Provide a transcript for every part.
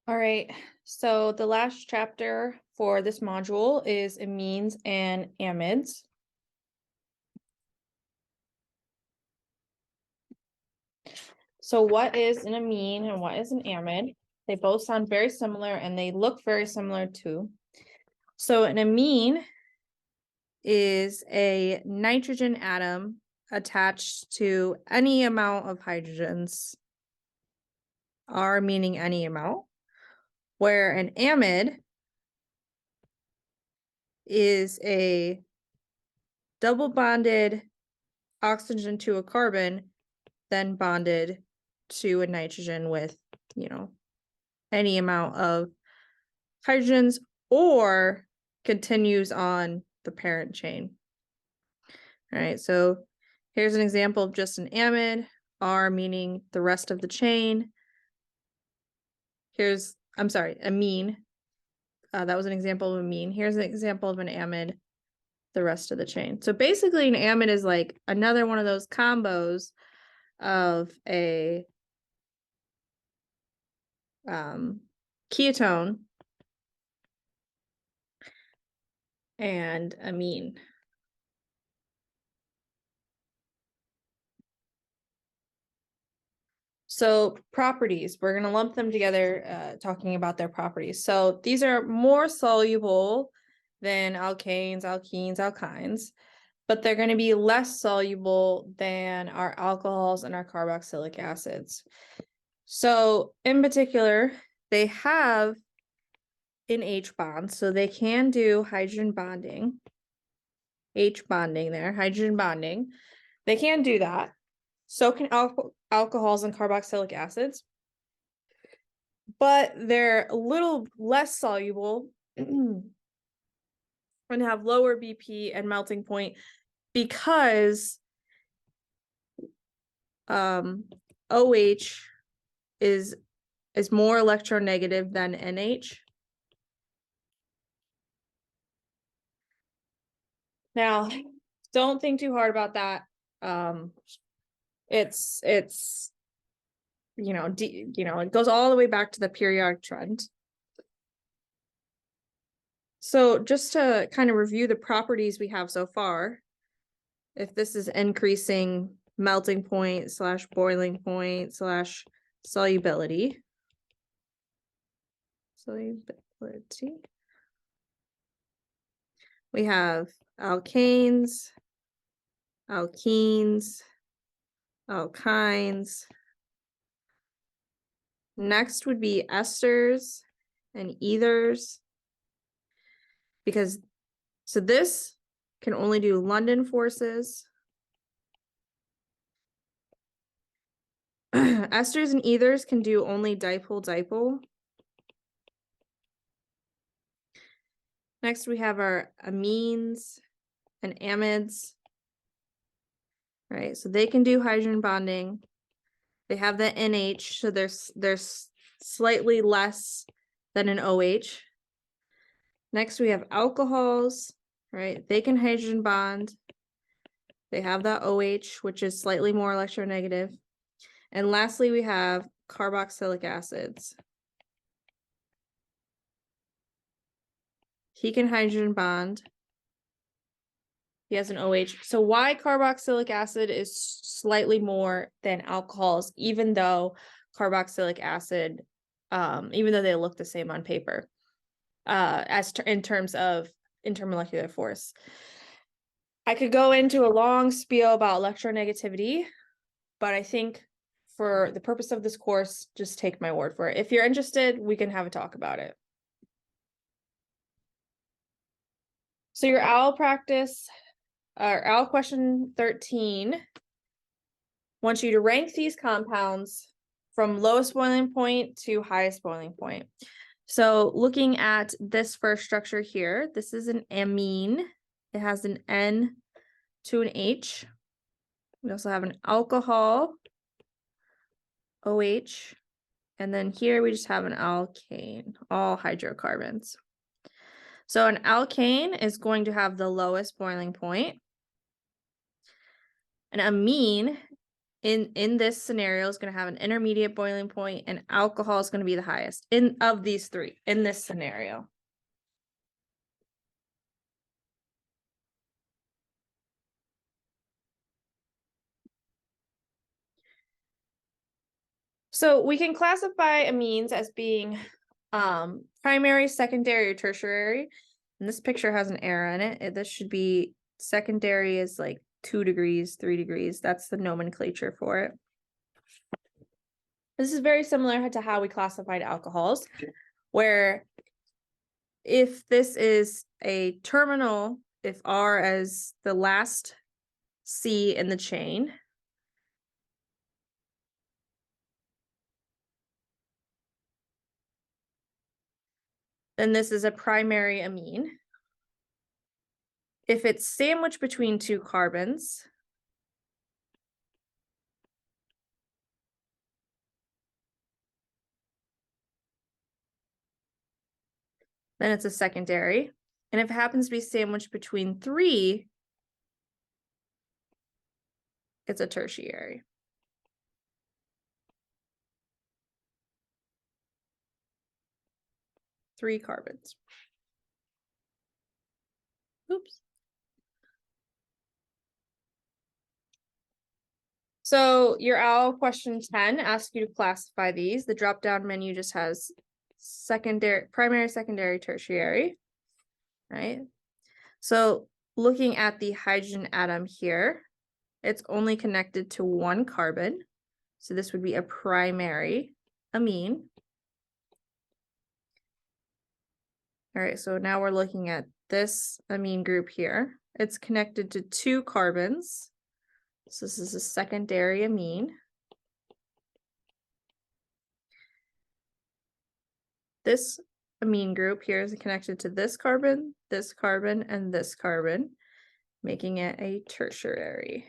All right, so the last chapter for this module is amines and amides. So what is an amine and what is an amide? They both sound very similar and they look very similar too. So an amine is a nitrogen atom attached to any amount of hydrogens, R meaning any amount, where an amide is a double bonded oxygen to a carbon, then bonded to a nitrogen with, any amount of hydrogens, or continues on the parent chain. All right, so here's an example of just an amide, R meaning the rest of the chain. Amine. That was an example of amine. Here's an example of an amide, the rest of the chain. So basically an amide is like another one of those combos of a ketone and amine. So properties, we're going to lump them together, talking about their properties. So these are more soluble than alkanes, alkenes, alkynes, but they're going to be less soluble than our alcohols and our carboxylic acids. So in particular, they have an H bond, so they can do hydrogen bonding. H bonding there, hydrogen bonding. They can do that. So can alcohols and carboxylic acids. But they're a little less soluble and have lower BP and melting point because OH is more electronegative than NH. Now, don't think too hard about that. It's it goes all the way back to the periodic trend. So just to kind of review the properties we have so far, if this is increasing melting point / boiling point / solubility. We have alkanes, alkenes, alkynes. Next would be esters and ethers. So this can only do London forces. Esters and ethers can do only dipole-dipole. Next, we have our amines and amides. Right, so they can do hydrogen bonding. They have the NH, so they're slightly less than an OH. Next, we have alcohols, right? They can hydrogen bond. They have the OH, which is slightly more electronegative. And lastly, we have carboxylic acids. He can hydrogen bond. He has an OH. So why carboxylic acid is slightly more than alcohols, even though carboxylic acid, even though they look the same on paper, in terms of intermolecular force. I could go into a long spiel about electronegativity, but I think for the purpose of this course, just take my word for it. If you're interested, we can have a talk about it. So your OWL practice, or OWL question 13, wants you to rank these compounds from lowest boiling point to highest boiling point. So looking at this first structure here, this is an amine. It has an N to an H. We also have an alcohol, OH, and then here we just have an alkane, all hydrocarbons. So an alkane is going to have the lowest boiling point. An amine in this scenario is going to have an intermediate boiling point, and alcohol is going to be the highest of these three in this scenario. So we can classify amines as being primary, secondary, or tertiary. And this picture has an error in it. This should be secondary is like 2 degrees, 3 degrees. That's the nomenclature for it. This is very similar to how we classified alcohols, where if this is a terminal, if R is the last C in the chain, then this is a primary amine. If it's sandwiched between 2 carbons, then it's a secondary. And if it happens to be sandwiched between 3, it's a tertiary. Three carbons. Oops. So your OWL question 10 asks you to classify these. The drop-down menu just has secondary, primary, secondary, tertiary, right? So looking at the hydrogen atom here, it's only connected to 1 carbon. So this would be a primary amine. All right, so now we're looking at this amine group here. It's connected to 2 carbons. So this is a secondary amine. This amine group here is connected to this carbon, and this carbon, making it a tertiary.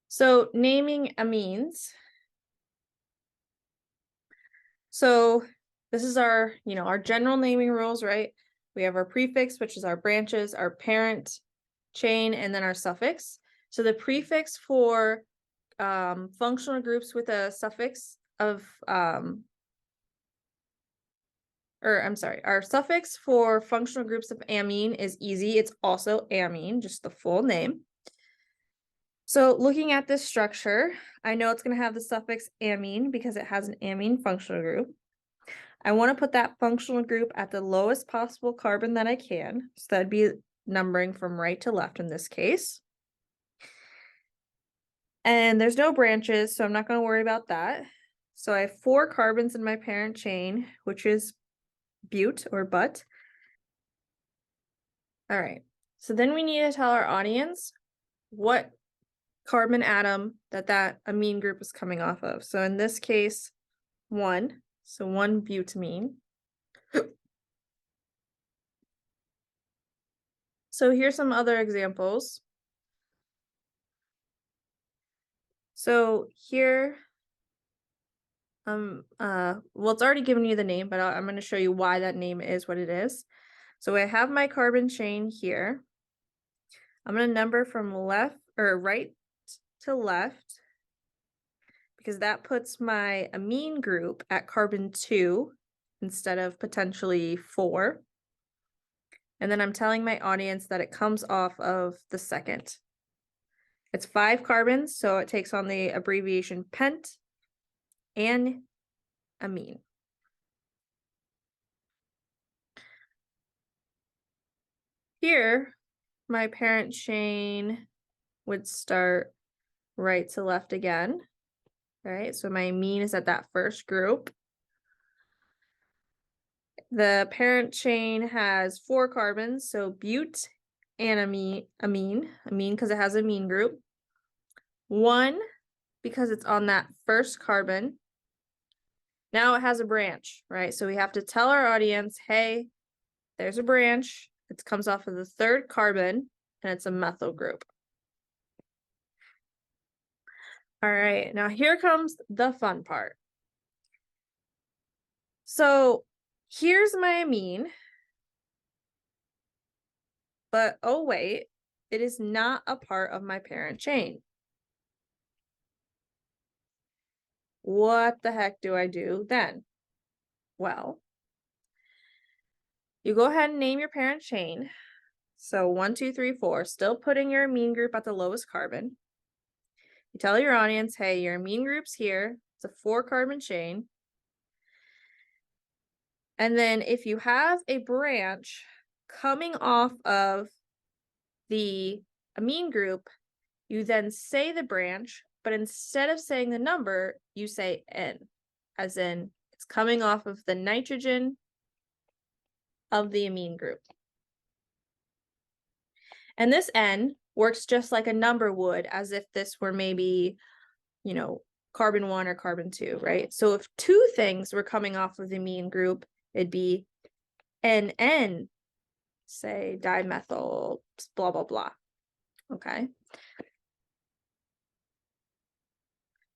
So naming amines. So this is our, our general naming rules, right? We have our prefix, which is our branches, our parent chain, and then our suffix. So the prefix for functional groups with a suffix of, our suffix for functional groups of amine is easy. It's also amine, just the full name. So looking at this structure, I know it's going to have the suffix amine because it has an amine functional group. I want to put that functional group at the lowest possible carbon that I can. So that'd be numbering from right to left in this case. And there's no branches, so I'm not going to worry about that. So I have 4 carbons in my parent chain, which is but or but. All right. So then we need to tell our audience what carbon atom that amine group is coming off of. So in this case, 1. So 1 butamine. So here's some other examples. So here, well, it's already given you the name, but I'm going to show you why that name is what it is. So I have my carbon chain here. I'm going to number from left or right to left, because that puts my amine group at carbon 2 instead of potentially 4. And then I'm telling my audience that it comes off of the second. It's 5 carbons, so it takes on the abbreviation pent and amine. Here, my parent chain would start right to left again, right? So my amine is at that first group. The parent chain has 4 carbons, so but and amine because it has amine group. 1 because it's on that first carbon. Now it has a branch, right? So we have to tell our audience, hey, there's a branch. It comes off of the 3rd carbon, and it's a methyl group. All right, now here comes the fun part. So here's my amine. but oh wait, it is not a part of my parent chain. What the heck do I do then? Well, you go ahead and name your parent chain. So 1, 2, 3, 4, still putting your amine group at the lowest carbon. You tell your audience, hey, your amine group's here. It's a 4-carbon chain. And then if you have a branch coming off of the amine group, you then say the branch, but instead of saying the number, you say N, as in it's coming off of the nitrogen of the amine group. And this N works just like a number would, as if this were maybe, you know, carbon 1 or carbon 2, right? So if 2 things were coming off of the amine group, it'd be NN, say dimethyl, blah, blah, blah. Okay.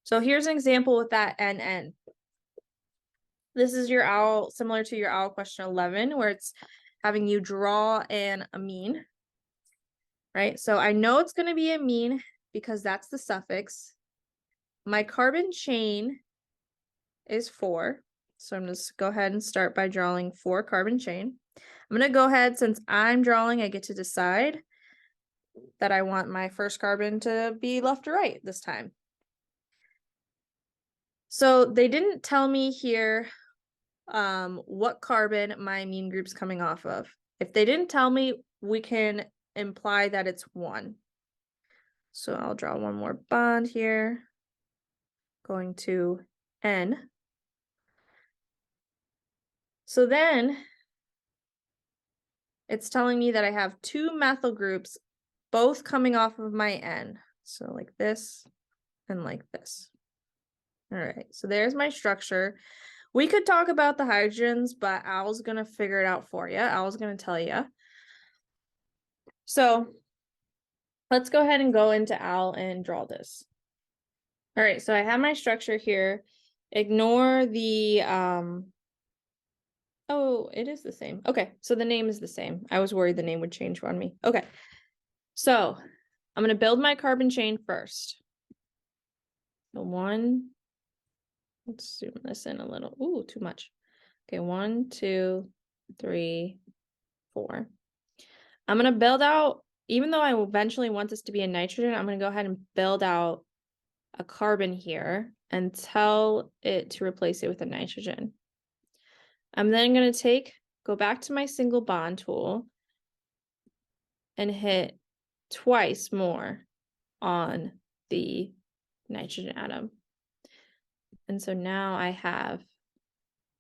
So here's an example with that NN. This is your OWL, similar to your OWL question 11, where it's having you draw an amine, right? So I know it's going to be amine because that's the suffix. My carbon chain is 4. So I'm just go ahead and start by drawing 4 carbon chain. I'm going to go ahead, since I'm drawing, I get to decide that I want my first carbon to be left or right this time. So they didn't tell me here what carbon my amine group's coming off of. If they didn't tell me, we can imply that it's 1. So I'll draw one more bond here, going to N. So then it's telling me that I have 2 methyl groups, both coming off of my N. So like this and like this. All right, so there's my structure. We could talk about the hydrogens, but Al's gonna figure it out for you. Al's gonna tell you. So let's go ahead and go into Al and draw this. All right, so I have my structure here. Ignore the, oh, it is the same. Okay, so the name is the same. I was worried the name would change on me. Okay, so I'm gonna build my carbon chain first. So 1, let's zoom this in a little. Ooh, too much. Okay, 1, 2, 3, 4. I'm gonna build out, even though I eventually want this to be a nitrogen, I'm gonna go ahead and build out a carbon here and tell it to replace it with a nitrogen. I'm then going to go back to my single bond tool and hit twice more on the nitrogen atom. And so now I have,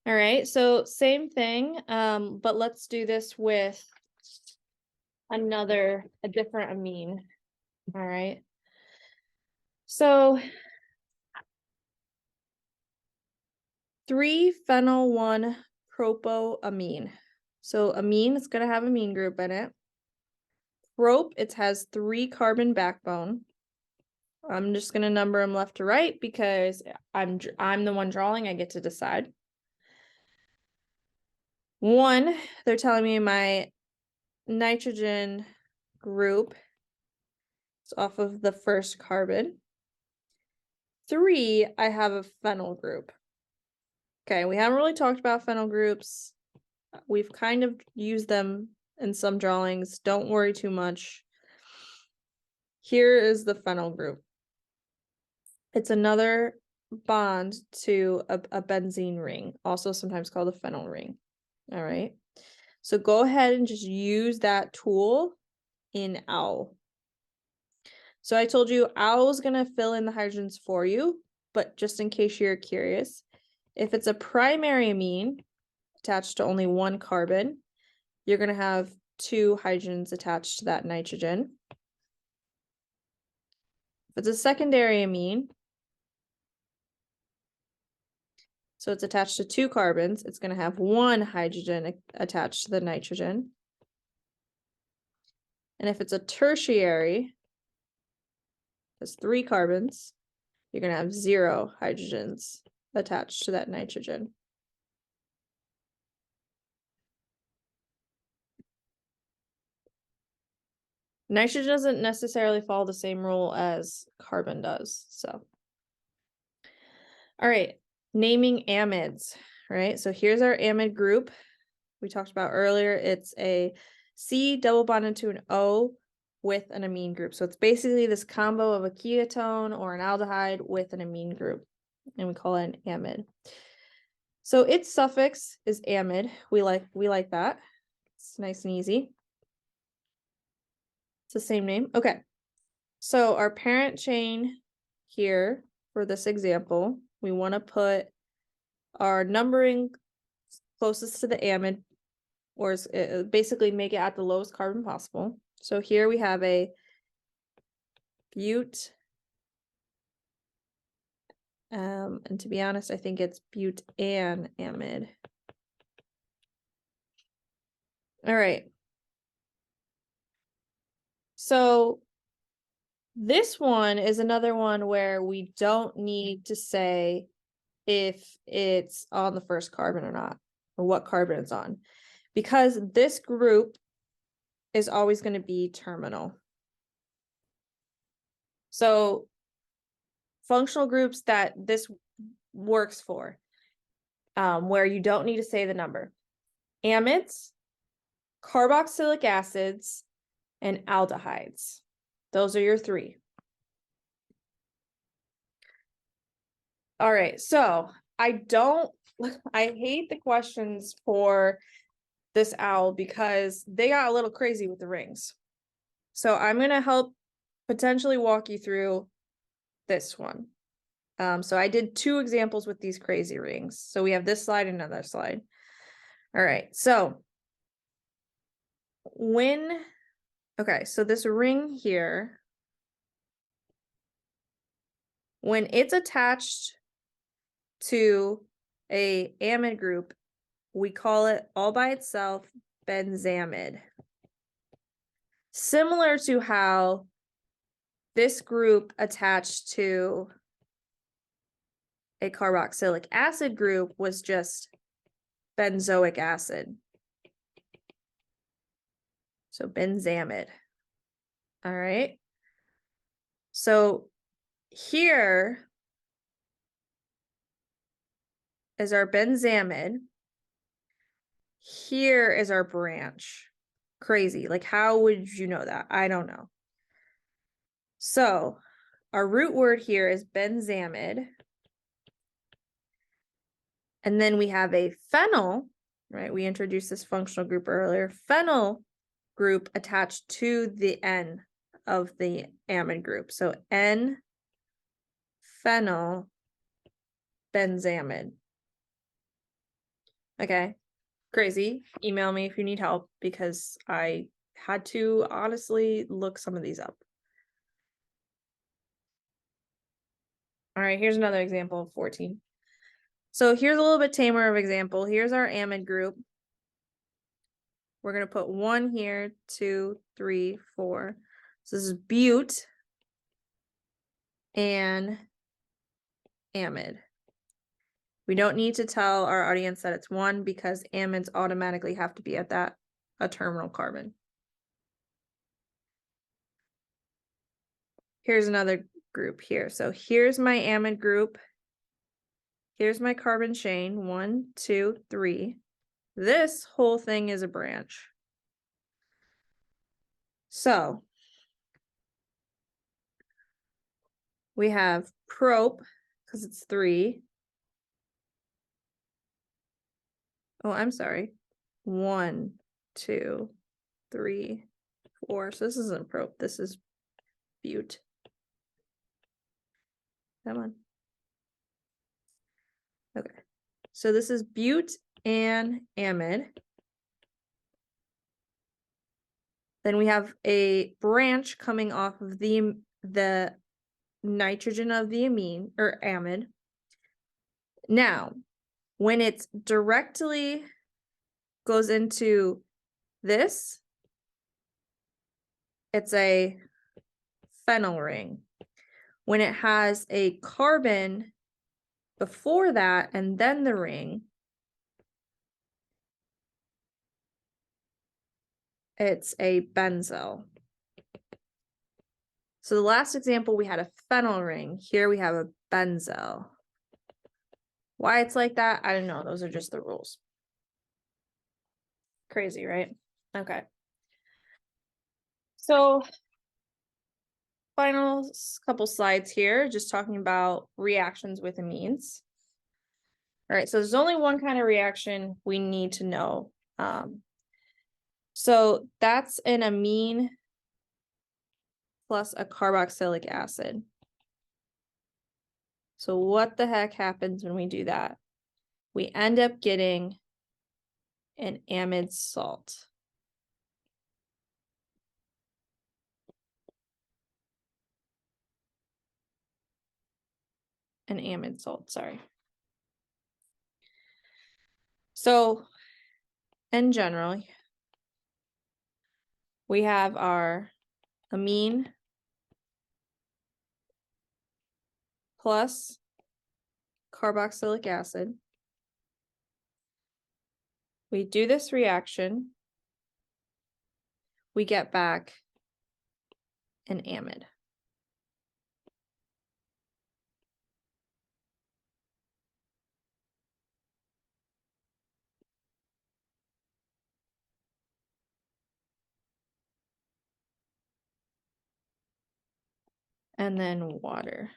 all right, so same thing, but let's do this with a different amine. All right. So 3-phenyl-1-propoamine. So amine is going to have amine group in it. Prop, it has 3 carbon backbone. I'm just going to number them left to right because I'm the one drawing. I get to decide. 1, they're telling me my nitrogen group is off of the first carbon. 3, I have a phenyl group. Okay, we haven't really talked about phenyl groups. We've kind of used them in some drawings. Don't worry too much. Here is the phenyl group. It's another bond to a benzene ring, also sometimes called a phenyl ring. All right. So go ahead and just use that tool in OWL. So I told you OWL is going to fill in the hydrogens for you, but just in case you're curious, if it's a primary amine attached to only 1 carbon, you're going to have 2 hydrogens attached to that nitrogen. If it's a secondary amine, so it's attached to 2 carbons, it's going to have 1 hydrogen attached to the nitrogen. And if it's a tertiary, has 3 carbons, you're going to have 0 hydrogens attached to that nitrogen. Nitrogen doesn't necessarily follow the same rule as carbon does, so. All right, naming amides, right? So here's our amide group we talked about earlier. It's a C double bonded to an O with an amine group. So it's basically this combo of a ketone or an aldehyde with an amine group, and we call it an amide. So its suffix is amide. We like that. It's nice and easy. It's the same name. Okay. So our parent chain here for this example, we want to put our numbering closest to the amide, or basically make it at the lowest carbon possible. So here we have a bute. And to be honest, I think it's butanamide. All right. So this one is another one where we don't need to say if it's on the first carbon or not, or what carbon it's on, because this group is always going to be terminal. So functional groups that this works for, where you don't need to say the number: amides, carboxylic acids, and aldehydes. Those are your three. All right, so I hate the questions for this OWL because they got a little crazy with the rings. So I'm going to help potentially walk you through this one. So I did 2 examples with these crazy rings. So we have this slide and another slide. All right, so okay, so this ring here, when it's attached to a amide group, we call it all by itself benzamide. Similar to how this group attached to a carboxylic acid group was just benzoic acid. So benzamide. All right. So here is our benzamide. Here is our branch. Crazy. Like, how would you know that? I don't know. So our root word here is benzamide. And then we have a phenyl, right? We introduced this functional group earlier. Phenyl group attached to the N of the amide group. So N-phenyl benzamide. Okay, crazy. Email me if you need help because I had to honestly look some of these up. All right, here's another example of 14. So here's a little bit tamer of example. Here's our amide group. We're going to put 1 here, 2, 3, 4. So this is bute and amide. We don't need to tell our audience that it's 1 because amides automatically have to be at a terminal carbon. Here's another group here. So here's my amide group. Here's my carbon chain, 1, 2, 3. This whole thing is a branch. So we have prop, because it's 3. Oh, I'm sorry. 1, 2, 3, 4. So this isn't prop, this is bute. Come on. Okay. So this is bute and amide. Then we have a branch coming off of the nitrogen of the amine or amide. Now, when it's directly goes into this, it's a phenyl ring. When it has a carbon before that and then the ring, it's a benzyl. So the last example, we had a phenyl ring. Here we have a benzyl. Why it's like that, I don't know. Those are just the rules. Crazy, right? Okay. So final couple slides here, just talking about reactions with amines. All right, so there's only one kind of reaction we need to know. So that's an amine plus a carboxylic acid. So what the heck happens when we do that? We end up getting an amide salt. An amide salt, sorry. So in general, we have our amine plus carboxylic acid. We do this reaction, we get back an amide. And then water.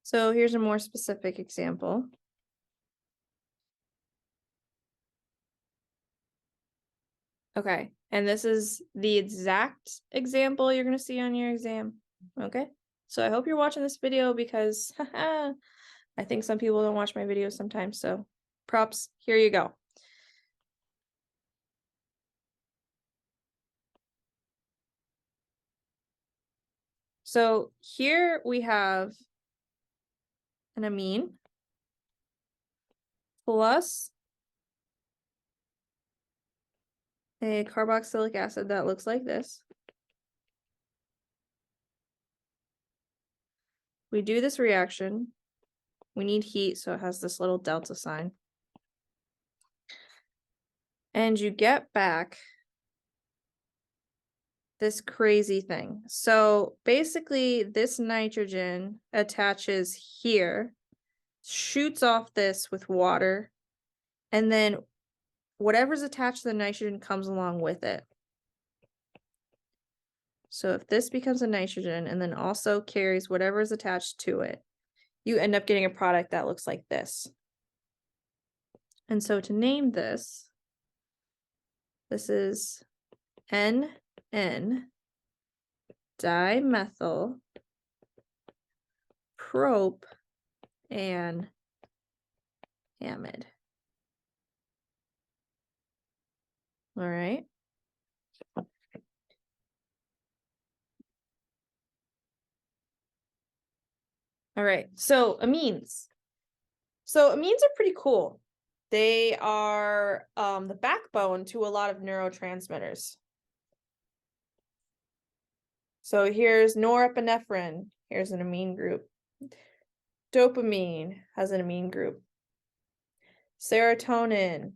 So here's a more specific example. Okay, and this is the exact example you're going to see on your exam. Okay, so I hope you're watching this video because I think some people don't watch my videos sometimes, so props, here you go. So here we have an amine plus a carboxylic acid that looks like this. We do this reaction. We need heat, so it has this little delta sign. And you get back this crazy thing. So basically, this nitrogen attaches here, shoots off this with water, and then whatever's attached to the nitrogen comes along with it. So if this becomes a nitrogen and then also carries whatever is attached to it, you end up getting a product that looks like this. And so to name this, this is NN dimethyl prop and amide. All right. All right. So amines. So amines are pretty cool. They are the backbone to a lot of neurotransmitters. So here's norepinephrine. Here's an amine group. Dopamine has an amine group. Serotonin.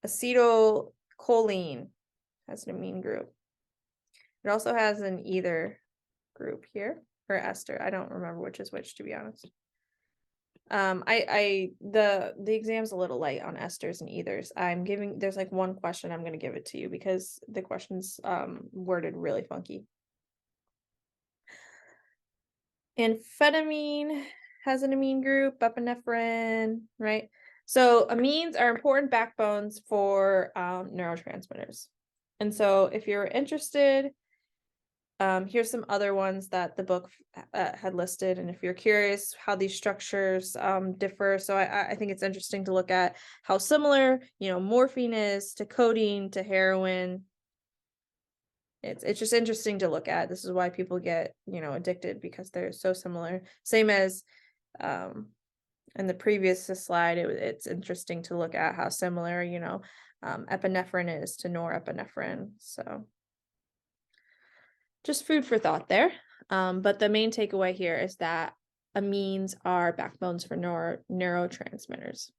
Acetylcholine has an amine group. It also has an ether group here, or ester. I don't remember which is which, to be honest. The exam's a little light on esters and ethers. There's like one question I'm gonna give it to you because the question's worded really funky. Amphetamine has an amine group, epinephrine, right? So amines are important backbones for neurotransmitters. And so if you're interested, here's some other ones that the book had listed. And if you're curious how these structures differ, so I think it's interesting to look at how similar, morphine is to codeine, to heroin. It's just interesting to look at. This is why people get, addicted, because they're so similar. Same as in the previous slide, it's interesting to look at how similar, epinephrine is to norepinephrine. So just food for thought there. But the main takeaway here is that amines are backbones for neurotransmitters.